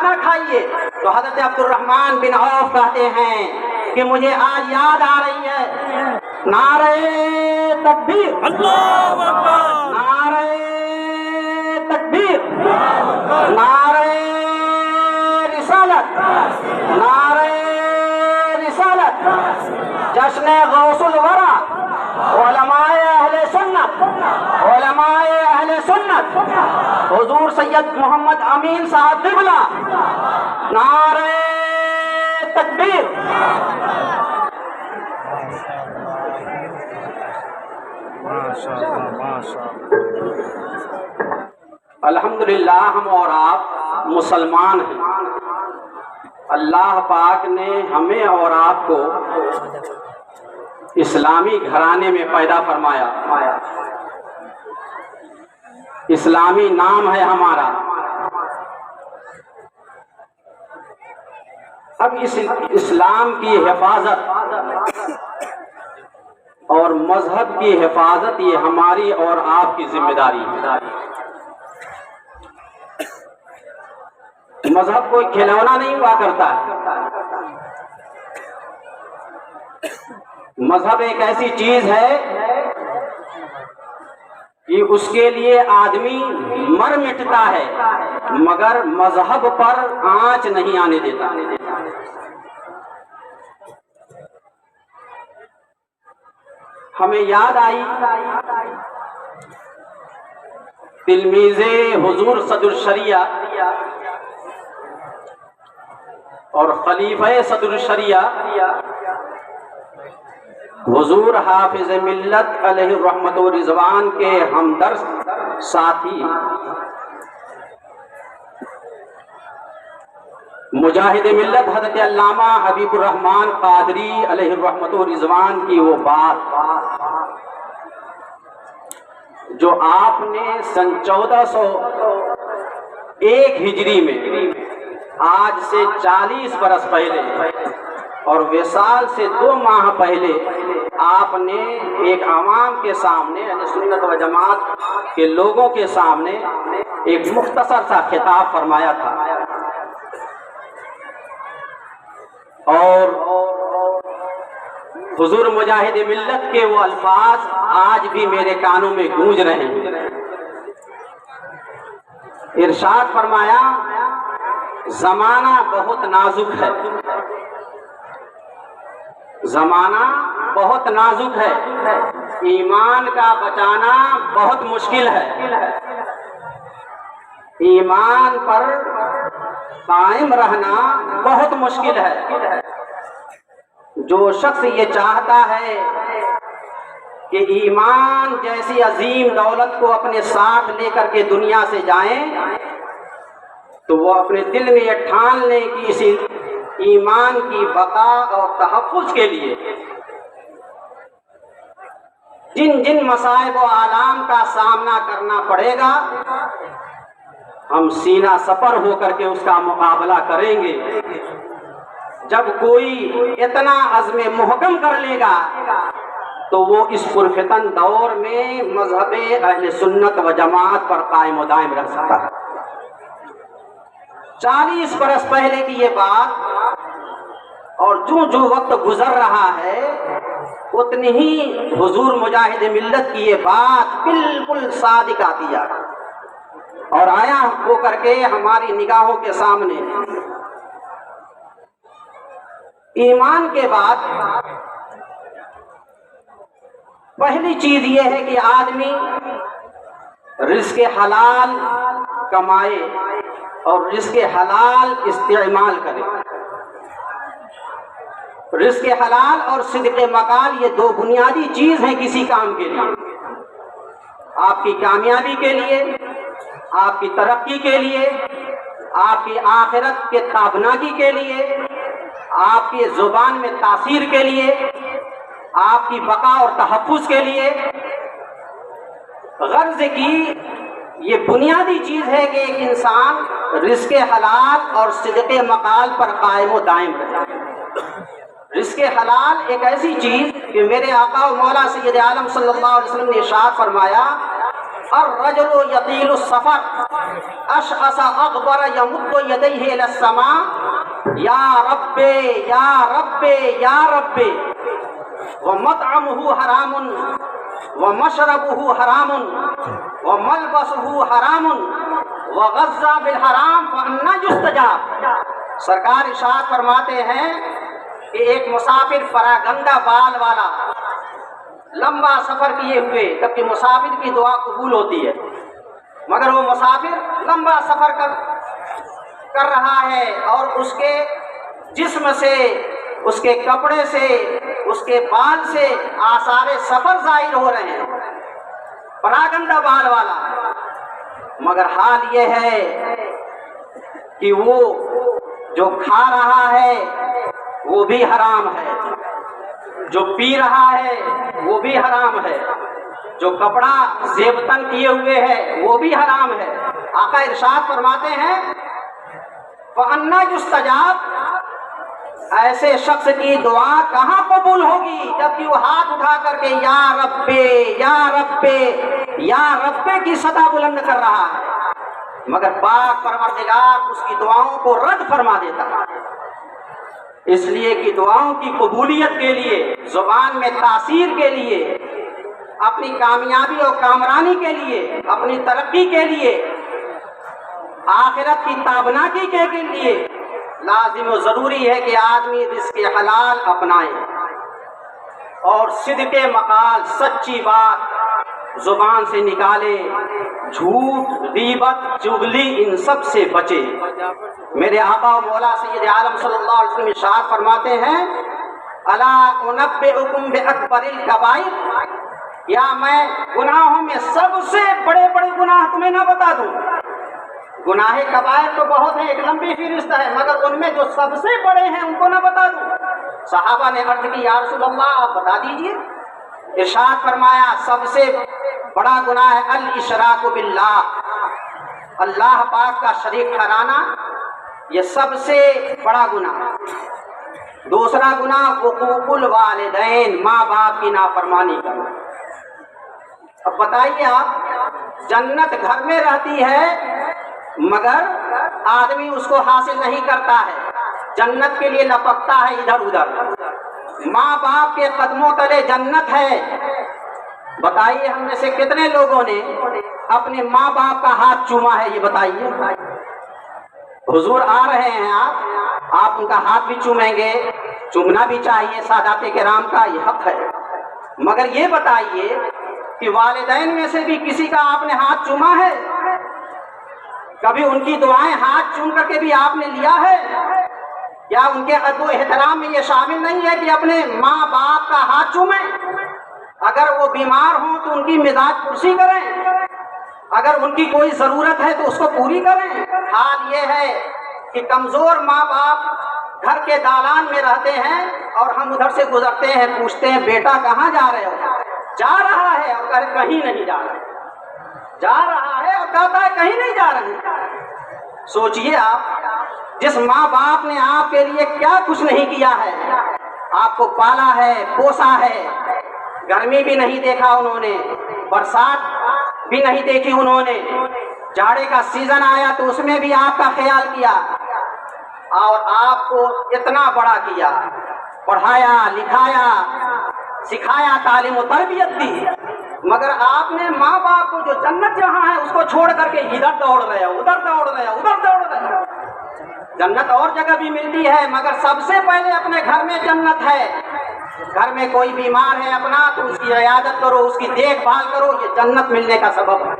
نہ کھائیے۔ تو حضرت عبد الرحمن بن عوف کہتے ہیں کہ مجھے آج یاد آ رہی ہے نعرہ تکبیر، اللہ اکبر، نعرہ تکبیر، نعرہ رسالت، نعرہ رسالت، جشن غوث الورا، علماء اہل سنت، علماء اہل سنت، حضور سید محمد امین صاحب قبلہ، نعرہ تکبیر۔ الحمدللہ ہم اور آپ مسلمان ہیں۔ اللہ پاک نے ہمیں اور آپ کو اسلامی گھرانے میں پیدا فرمایا، اسلامی نام ہے ہمارا۔ اب اس اسلام کی حفاظت اور مذہب کی حفاظت یہ ہماری اور آپ کی ذمہ داری ہے۔ مذہب کوئی کھلونا نہیں ہوا کرتا ہے، مذہب ایک ایسی چیز ہے کہ اس کے لیے آدمی مر مٹتا ہے مگر مذہب پر آنچ نہیں آنے دیتا۔ ہمیں یاد آئی تلمیذ حضور صدر الشریعہ اور خلیفہ صدر الشریعہ حضور حافظ ملت علیہ الرحمت و رضوان کے ہمدرد ساتھی مجاہد ملت حضرت علامہ حبیب الرحمن قادری علیہ الرحمت و رضوان کی وہ بات جو آپ نے سن 1401 ہجری میں آج سے 40 برس پہلے اور وصال سے 2 ماہ پہلے آپ نے ایک عوام کے سامنے یعنی سنت و جماعت کے لوگوں کے سامنے ایک مختصر سا خطاب فرمایا تھا، اور حضور مجاہد ملت کے وہ الفاظ آج بھی میرے کانوں میں گونج رہے ہیں۔ ارشاد فرمایا زمانہ بہت نازک ہے، زمانہ بہت نازک ہے، ایمان کا بچانا بہت مشکل ہے، ایمان پر قائم رہنا بہت مشکل ہے۔ جو شخص یہ چاہتا ہے کہ ایمان جیسی عظیم دولت کو اپنے ساتھ لے کر کے دنیا سے جائیں تو وہ اپنے دل میں یہ ٹھان لے کہ اس ایمان کی بقا اور تحفظ کے لیے جن جن مصائب و آلام کا سامنا کرنا پڑے گا ہم سینہ سپر ہو کر کے اس کا مقابلہ کریں گے۔ جب کوئی اتنا عزم محکم کر لے گا تو وہ اس پرفتن دور میں مذہب اہل سنت و جماعت پر قائم و دائم رہ سکتا ہے۔ 40 برس پہلے کی یہ بات اور جو وقت گزر رہا ہے اتنی ہی حضور مجاہد ملت کی یہ بات بالکل صادق آتی جا رہی اور آیا ہو کر کے ہماری نگاہوں کے سامنے۔ ایمان کے بعد پہلی چیز یہ ہے کہ آدمی رزق حلال کمائے اور رزق حلال استعمال کرے۔ رزق حلال اور صدق مقال یہ 2 بنیادی چیز ہیں کسی کام کے لیے، آپ کی کامیابی کے لیے، آپ کی ترقی کے لیے، آپ کی آخرت کے تابناکی کے لیے، آپ کی زبان میں تاثیر کے لیے، آپ کی بقا اور تحفظ کے لیے۔ غرض کی یہ بنیادی چیز ہے کہ ایک انسان رزق حلال اور صدق مقال پر قائم و دائم رہے۔ رزق حلال ایک ایسی چیز کہ میرے آقا و مولا سید عالم صلی اللہ علیہ وسلم نے ارشاد فرمایا الرجل یطیل السفر اشعث اغبر یمد یدیہ الی السماء یا رب یا رب یا رب ومطعمہ حرام ومشربہ حرام وملبسہ حرام وغذى بالحرام فأنى يستجاب۔ سرکار ارشاد فرماتے ہیں کہ ایک مسافر پراگندہ بال والا لمبا سفر کیے ہوئے، جبکہ مسافر کی دعا قبول ہوتی ہے، مگر وہ مسافر لمبا سفر کر رہا ہے اور اس کے جسم سے، اس کے کپڑے سے، اس کے بال سے آثار سفر ظاہر ہو رہے ہیں، پراگندہ بال والا، مگر حال یہ ہے کہ وہ جو کھا رہا ہے وہ بھی حرام ہے، جو پی رہا ہے وہ بھی حرام ہے، جو کپڑا زیبتن کیے ہوئے ہے وہ بھی حرام ہے۔ آقا ارشاد فرماتے ہیں وَأَنَّى يُسْتَجَابُ، ایسے شخص کی دعا کہاں قبول ہوگی جبکہ وہ ہاتھ اٹھا کر کے یا رب یا رب یا رب کی صدا بلند کر رہا ہے، مگر پاک پروردگار اس کی دعاؤں کو رد فرما دیتا ہے۔ اس لیے کہ دعاؤں کی قبولیت کے لیے، زبان میں تاثیر کے لیے، اپنی کامیابی اور کامرانی کے لیے، اپنی ترقی کے لیے، آخرت کی تابناکی کے لیے لازم و ضروری ہے کہ آدمی رزق حلال اپنائے اور صدق مقال، سچی بات زبان سے نکالے، جھوٹ، غیبت، چغلی ان سب سے بچے۔ میرے آقا و مولا سید عالم صلی اللہ علیہ وسلم ارشاد فرماتے ہیں الا انبئکم باکبر الکبائر، یا میں گناہوں میں سب سے بڑے بڑے گناہ تمہیں نہ بتا دوں؟ گناہ کبائر تو بہت ہیں، ایک لمبی فہرست ہے، مگر ان میں جو سب سے بڑے ہیں ان کو نہ بتا دوں؟ صحابہ نے عرض کی یا رسول اللہ آپ بتا دیجئے۔ ارشاد فرمایا سب سے بڑا گناہ ہے الاشراک باللہ، اللہ پاک کا شریک ٹھہرانا، یہ سب سے بڑا گناہ۔ دوسرا گناہ حقوق الوالدین، ماں باپ کی نافرمانی کرنا۔ اب بتائیے آپ، جنت گھر میں رہتی ہے مگر آدمی اس کو حاصل نہیں کرتا ہے، جنت کے لیے لپکتا ہے ادھر ادھر، ماں باپ کے قدموں تلے جنت ہے۔ بتائیے ہم میں سے کتنے لوگوں نے اپنے ماں باپ کا ہاتھ چوما ہے؟ یہ بتائیے۔ حضور آ رہے ہیں، آپ ان کا ہاتھ بھی چومیں گے، چومنا بھی چاہیے، سادات کرام کا یہ حق ہے، مگر یہ بتائیے کہ والدین میں سے بھی کسی کا آپ نے ہاتھ چوما ہے؟ کبھی ان کی دعائیں ہاتھ چوم کر کے بھی آپ نے لیا ہے؟ یا ان کے ادب و احترام میں یہ شامل نہیں ہے کہ اپنے ماں باپ کا ہاتھ چومیں؟ اگر وہ بیمار ہوں تو ان کی مزاج پرسی کریں، اگر ان کی کوئی ضرورت ہے تو اس کو پوری کریں۔ حال یہ ہے کہ کمزور ماں باپ گھر کے دالان میں رہتے ہیں اور ہم ادھر سے گزرتے ہیں، پوچھتے ہیں بیٹا کہاں جا رہے ہو؟ جا رہا ہے اور کہے کہیں نہیں جا رہے، جا رہا ہے اور کہتا ہے کہیں نہیں جا رہے۔ سوچئے آپ، جس ماں باپ نے آپ کے لیے کیا کچھ نہیں کیا ہے، آپ کو پالا ہے، پوسا ہے، گرمی بھی نہیں دیکھا انہوں نے، برسات بھی نہیں دیکھی انہوں نے، جاڑے کا سیزن آیا تو اس میں بھی آپ کا خیال کیا اور آپ کو اتنا بڑا کیا، پڑھایا لکھایا سکھایا، تعلیم و تربیت دی، مگر آپ نے ماں باپ کو جو جنت جہاں ہے اس کو چھوڑ کر کے ادھر دوڑ رہے ہو، ادھر دوڑ رہے ہو، ادھر دوڑ رہے ہو۔ جنت اور جگہ بھی ملتی ہے مگر سب سے پہلے اپنے گھر میں جنت ہے۔ گھر میں کوئی بیمار ہے اپنا تو اس کی عیادت کرو، اس کی دیکھ بھال کرو، یہ جنت ملنے کا سبب ہے۔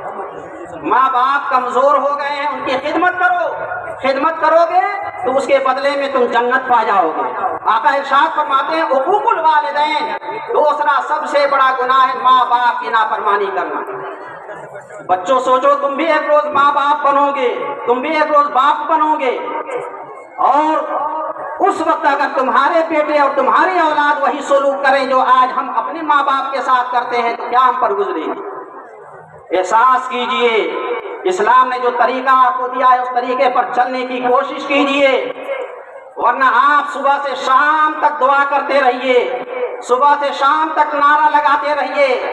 ماں باپ کمزور ہو گئے ہیں، ان کی خدمت کرو، خدمت کرو گے تو اس کے بدلے میں تم جنت پا جاؤ گے۔ آقا ارشاد فرماتے ہیں حقوق الوالدین، دوسرا سب سے بڑا گناہ ہے ماں باپ کی نافرمانی کرنا۔ بچوں سوچو تم بھی ایک روز ماں باپ بنو گے، تم بھی ایک روز باپ بنو گے، اور اس وقت اگر تمہارے بیٹے اور تمہاری اولاد وہی سلوک کریں جو آج ہم اپنے ماں باپ کے ساتھ کرتے ہیں تو کیا ہم پر گزرے گی؟ احساس کیجئے، اسلام نے جو طریقہ آپ کو دیا ہے اس طریقے پر چلنے کی کوشش کیجئے، ورنہ آپ صبح سے شام تک دعا کرتے رہیے، صبح سے شام تک نعرہ لگاتے رہیے،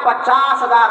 50,000,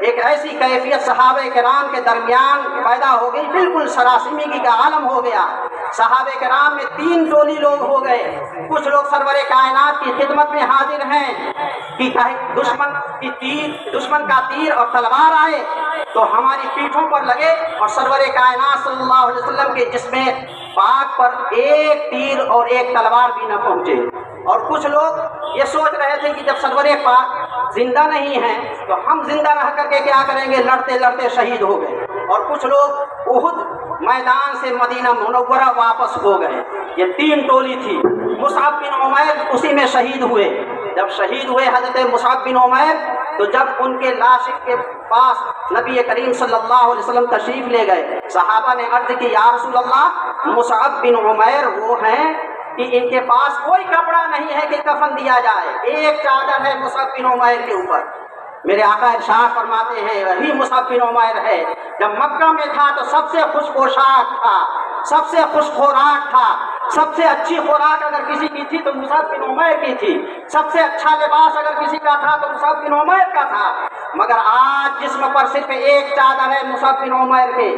ایک ایسی کیفیت صحابہ کرام کے درمیان پیدا ہو گئی، بالکل سراسیمگی کا عالم ہو گیا۔ صحابہ کرام میں 3 ٹولی لوگ ہو گئے۔ کچھ لوگ سرور کائنات کی خدمت میں حاضر ہیں کہ دشمن کا تیر اور تلوار آئے تو ہماری پیٹھوں پر لگے، اور سرور کائنات صلی اللہ علیہ وسلم کے جسم پاک پر ایک تیر اور ایک تلوار بھی نہ پہنچے۔ اور کچھ لوگ یہ سوچ رہے تھے کہ جب سرور پاک زندہ نہیں ہیں تو ہم زندہ رہ کر کے کیا کریں گے، لڑتے لڑتے شہید ہو گئے۔ اور کچھ لوگ احد میدان سے مدینہ منورہ واپس ہو گئے۔ یہ 3 ٹولی تھی۔ مصعب بن عمیر اسی میں شہید ہوئے۔ جب شہید ہوئے حضرت مصعب بن عمیر، تو جب ان کے لاش کے پاس نبی کریم صلی اللہ علیہ وسلم تشریف لے گئے، صحابہ نے عرض کی یا رسول اللہ، مصعب بن عمیر وہ ہیں کہ ان کے پاس کوئی کپڑا نہیں ہے کہ کفن دیا جائے، ایک چادر ہے مصعب بن عمیر کے اوپر۔ میرے آقا ارشاد فرماتے ہیں وہی مصعب بن عمیر ہے۔ جب مکہ میں تھا تو سب سے خوش پوشاک تھا، سب سے خوش خوراک تھا، سب سے اچھی خوراک اگر کسی کی تھی تو مصعب بن عمیر کی تھی، سب سے اچھا لباس اگر کسی کا تھا تو مصعب بن عمیر کا تھا۔ مگر آج جسم پر صرف ایک چادر ہے مصعب بن عمیر کے،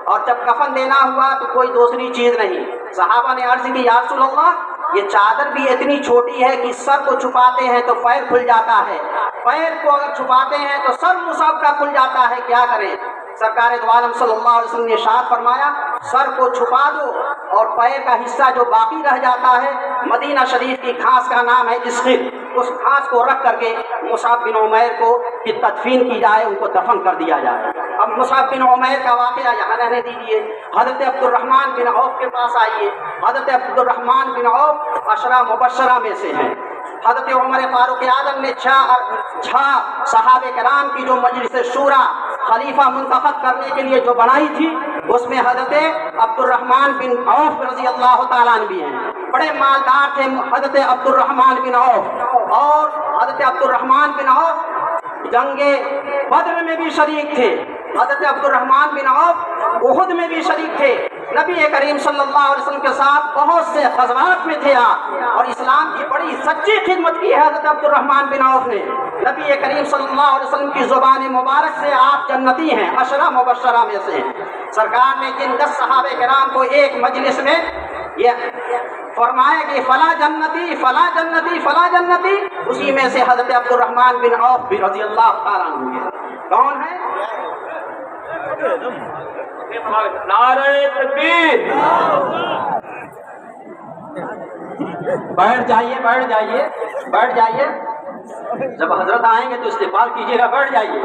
اور جب کفن دینا ہوا تو کوئی دوسری چیز نہیں۔ صحابہ نے عرض کی یا رسول اللہ، یہ چادر بھی اتنی چھوٹی ہے کہ سر کو چھپاتے ہیں تو پیر کھل جاتا ہے، پیر کو اگر چھپاتے ہیں تو سر مصعب کا کھل جاتا ہے، کیا کریں؟ سرکار دو عالم صلی اللہ علیہ وسلم نے ارشاد فرمایا سر کو چھپا دو، اور پیر کا حصہ جو باقی رہ جاتا ہے، مدینہ شریف کی گھاس کا نام ہے اسخر، اس گھاس کو رکھ کر کے مصعب بن عمیر کو کی تدفین کی جائے، ان کو دفن کر دیا جائے۔ اب مصعب بن عمیر کا واقعہ یہاں رہنے دیجیے، حضرت عبد الرحمن بن عوف کے پاس آئیے۔ حضرت عبد الرحمن بن عوف عشرہ مبشرہ میں سے ہیں۔ حضرت عمر فاروق اعظم نے 6 صحابہ کرام کی جو مجلس شورا خلیفہ منتخب کرنے کے لیے جو بنائی تھی، اس میں حضرت عبد الرحمن بن عوف رضی اللہ تعالیٰ عنہ بھی ہیں۔ بڑے مالدار تھے حضرت عبد الرحمن بن عوف، اور حضرت عبد الرحمن بن عوف جنگ بدر میں بھی شریک تھے، حضرت عبد الرحمن بن عوف احد میں بھی شریک تھے۔ نبی کریم صلی اللہ علیہ وسلم کے ساتھ بہت سے غزوات میں تھے آپ، اور اسلام کی بڑی سچی خدمت کی ہے حضرت عبد الرحمن بن عوف نے۔ نبی کریم صلی اللہ علیہ وسلم کی زبان مبارک سے آپ جنتی ہیں، عشرہ مبشرہ میں سے ہیں۔ سرکار نے جن 10 صحابہ کرام کو ایک مجلس میں یہ فرمایا کہ فلاں جنتی فلاں جنتی فلاں جنتی، اسی میں سے حضرت عبد الرحمن بن عوف بھی رضی اللہ تعالیٰ عنہ ہیں۔ کون ہے؟ نعرہ تکبیر۔ بیٹھ جائیے بیٹھ جائیے بیٹھ جائیے، جب حضرت آئیں گے تو استقبال کیجیے گا، بیٹھ جائیے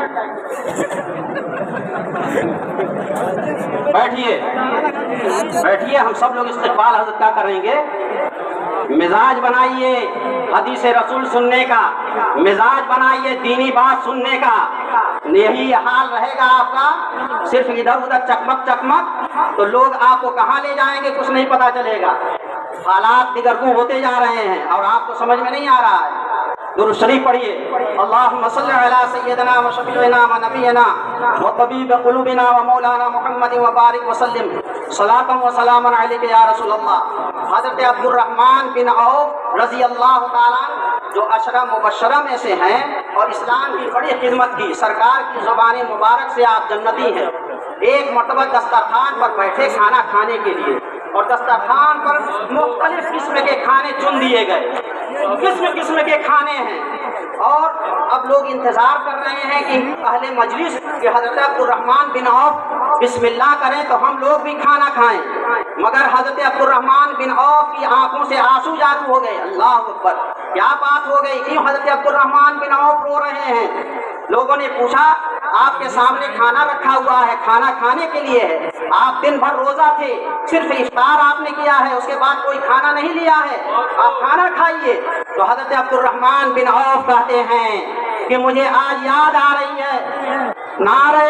بیٹھیے بیٹھیے، ہم سب لوگ استقبال حضرت کا کریں گے۔ مزاج بنائیے حدیث رسول سننے کا، مزاج بنائیے دینی بات سننے کا، یہی حال رہے گا آپ کا، صرف ادھر ادھر چکمک چکمک تو لوگ آپ کو کہاں لے جائیں گے کچھ نہیں پتا چلے گا۔ حالات دگرگوں ہوتے جا رہے ہیں اور آپ کو سمجھ میں نہیں آ رہا ہے۔ درود شریف پڑھیے، اللہم صلی علی سیدنا و شفیعنا و نبینا و طبیب قلوبنا و مولانا محمد و بارک وسلم صلاۃ و سلام علیک یا رسول اللہ۔ حضرت عبد الرحمن بن عوف رضی اللہ تعالیٰ جو عشرہ مبشرہ میں سے ہیں اور اسلام کی بڑی خدمت کی، سرکار کی زبان مبارک سے آپ جنتی ہیں۔ ایک مرتبہ دسترخوان پر بیٹھے کھانا کھانے کے لیے، اور دسترخوان پر مختلف قسم کے کھانے چن دیے گئے، قسم قسم کے کھانے ہیں، اور اب لوگ انتظار کر رہے ہیں کہ اہل مجلس کہ حضرت عبد الرحمن بن عوف بسم اللہ کریں تو ہم لوگ بھی کھانا کھائیں۔ مگر حضرت عبد الرحمن بن عوف کی آنکھوں سے آنسو جاری ہو گئے۔ اللہ اکبر، کیا بات ہو گئی؟ کیوں حضرت عبد الرحمن بن عوف رو رہے ہیں؟ لوگوں نے پوچھا آپ کے سامنے کھانا رکھا ہوا ہے، کھانا کھانے کے لیے ہے، آپ دن بھر روزہ تھے، صرف افطار آپ نے کیا ہے، اس کے بعد کوئی کھانا نہیں لیا ہے، آپ کھانا کھائیے۔ تو حضرت عبد الرحمن بن عوف کہتے ہیں کہ مجھے آج یاد آ رہی ہے نعرہ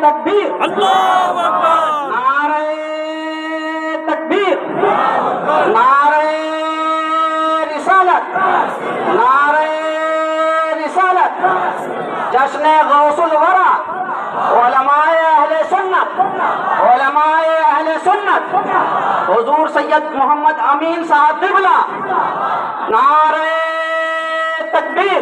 تکبیر، اللہ اکبر، نعرہ تکبیر، نعرہ رسالت، نعرہ رسالت، جشن غوث الورا، علماء اہل سنت، علماء اہل سنت، حضور سید محمد امین صاحب قبلہ، نعرہ تکبیر۔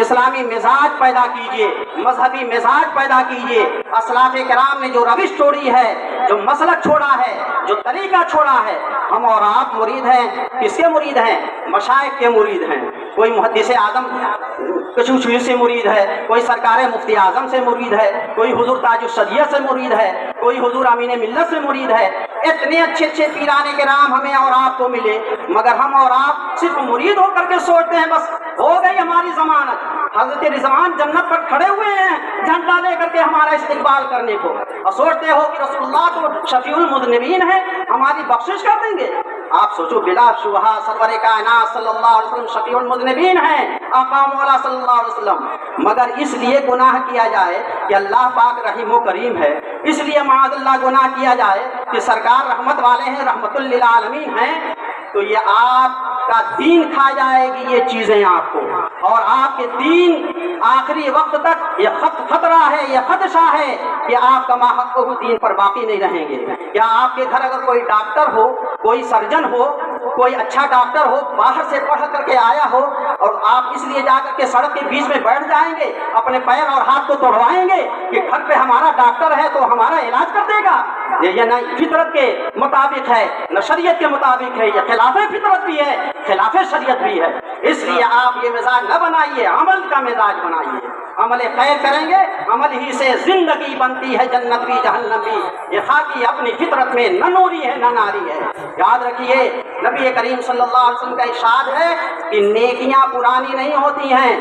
اسلامی مزاج پیدا کیجئے، مذہبی مزاج پیدا کیجئے۔ اسلاف کرام نے جو روش چھوڑی ہے، جو مسلک چھوڑا ہے، جو طریقہ چھوڑا ہے، ہم اور آپ مرید ہیں۔ کس کے مرید ہیں؟ مشائخ کے مرید ہیں۔ کوئی محدث اعظم کشوشی سے مرید ہے، کوئی سرکار مفتی اعظم سے مرید ہے، کوئی حضور تاج الشریعہ سے مرید ہے، کوئی حضور امین ملت سے مرید ہے۔ اتنے اچھے اچھے پیران کرام ہمیں اور آپ کو ملے، مگر ہم اور آپ صرف مرید ہو کر کے سوچتے ہیں بس ہو گئی ہماری ضمانت۔ حضرت رضوان جنت پر کھڑے ہوئے ہیں جھنڈا لے کر کے ہمارا استقبال کرنے کو، اور سوچتے ہو کہ رسول اللہ تو شفیع المذنبین ہیں، ہماری بخشش کر دیں گے۔ آپ سوچو، بلا شبہ سرور کائنات صلی اللہ علیہ وسلم شفیع المذنبین ہیں، آقا مولا صلی اللہ علیہ وسلم، مگر اس لیے گناہ کیا جائے کہ اللہ پاک رحیم و کریم ہے، اس لیے معاذ اللہ گناہ کیا جائے کہ سرکار رحمت والے ہیں، رحمت للعالمین ہیں، تو یہ آپ کا دین کھا جائے گی یہ چیزیں آپ کو، اور آپ کے دین آخری وقت تک یہ خطرہ ہے، یہ خدشہ ہے کہ آپ کا ماحق دین پر باقی نہیں رہیں گے۔ یا آپ کے گھر اگر کوئی ڈاکٹر ہو، کوئی سرجن ہو، کوئی اچھا ڈاکٹر ہو، باہر سے پڑھ کر کے آیا ہو، اور آپ اس لیے جا کر کے سڑک کے بیچ میں بیٹھ جائیں گے، اپنے پیر اور ہاتھ کو توڑوائیں گے کہ گھر پہ ہمارا ڈاکٹر ہے تو ہمارا علاج کر دے گا، یہ نہ فطرت کے مطابق ہے، نہ شریعت کے مطابق ہے، یہ خلاف فطرت بھی ہے، خلاف شریعت بھی ہے۔ اس لیے آپ یہ مزاج نہ بنائیے، عمل کا مزاج بنائیے۔ عمل خیر کریں گے، عمل ہی سے زندگی بنتی ہے، جنت بھی جہنم بھی۔ یہ خاکی اپنی فطرت میں نہ نوری ہے نہ ناری ہے۔ یاد رکھیے، نبی کریم صلی اللہ علیہ وسلم کا ارشاد ہے کہ نیکیاں پرانی نہیں ہوتی ہیں،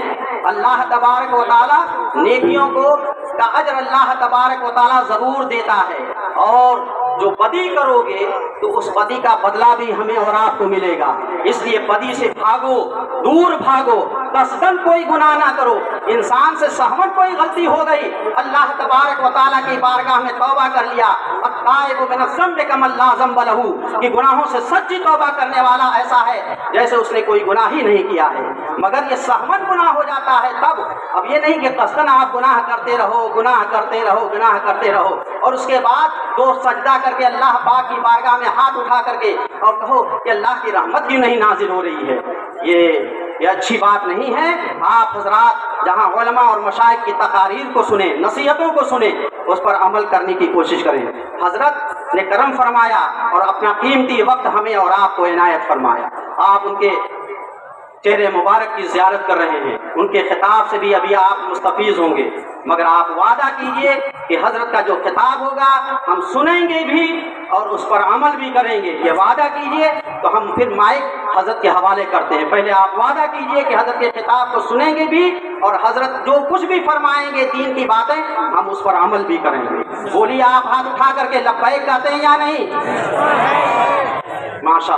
اللہ تبارک و تعالیٰ نیکیوں کو کا اجر اللہ تبارک و تعالیٰ ضرور دیتا ہے، اور جو بدی کرو گے تو اس بدی کا بدلہ بھی ہمیں اور آپ کو ملے گا۔ اس لیے بدی سے بھاگو، دور بھاگو، قصداً کوئی گناہ نہ کرو۔ انسان سے سہمن کوئی غلطی ہو گئی، اللہ تبارک و تعالیٰ کی بارگاہ میں توبہ کر لیا، التائب من الذنب کمن لا ذنب لہ، کہ گناہوں سے سچی توبہ کرنے والا ایسا ہے جیسے اس نے کوئی گناہ ہی نہیں کیا ہے۔ مگر یہ سہمن گناہ ہو جاتا ہے تب، اب یہ نہیں کہ قصداً آپ گناہ کرتے رہو، گناہ کرتے رہو، گناہ کرتے رہو، اور اس کے بعد دو سجدہ کر کے اللہ پاک کی بارگاہ میں ہاتھ اٹھا کر کے اور کہو کہ اللہ کی رحمت کیوں نہیں نازل ہو رہی ہے۔ یہ اچھی بات نہیں ہے۔ آپ حضرات جہاں علماء اور مشائخ کی تقاریر کو سنیں، نصیحتوں کو سنیں، اس پر عمل کرنے کی کوشش کریں۔ حضرت نے کرم فرمایا اور اپنا قیمتی وقت ہمیں اور آپ کو عنایت فرمایا۔ آپ ان کے چہرے مبارک کی زیارت کر رہے ہیں، ان کے خطاب سے بھی ابھی آپ مستفیض ہوں گے، مگر آپ وعدہ کیجئے کہ حضرت کا جو خطاب ہوگا ہم سنیں گے بھی اور اس پر عمل بھی کریں گے۔ یہ وعدہ کیجئے، تو ہم پھر مائک حضرت کے حوالے کرتے ہیں۔ پہلے آپ وعدہ کیجئے کہ حضرت کے خطاب کو سنیں گے بھی، اور حضرت جو کچھ بھی فرمائیں گے دین کی باتیں ہم اس پر عمل بھی کریں گے۔ بولیے، آپ ہاتھ اٹھا کر کے لبیک کہتے ہیں یا نہیں؟ ماشاء اللہ۔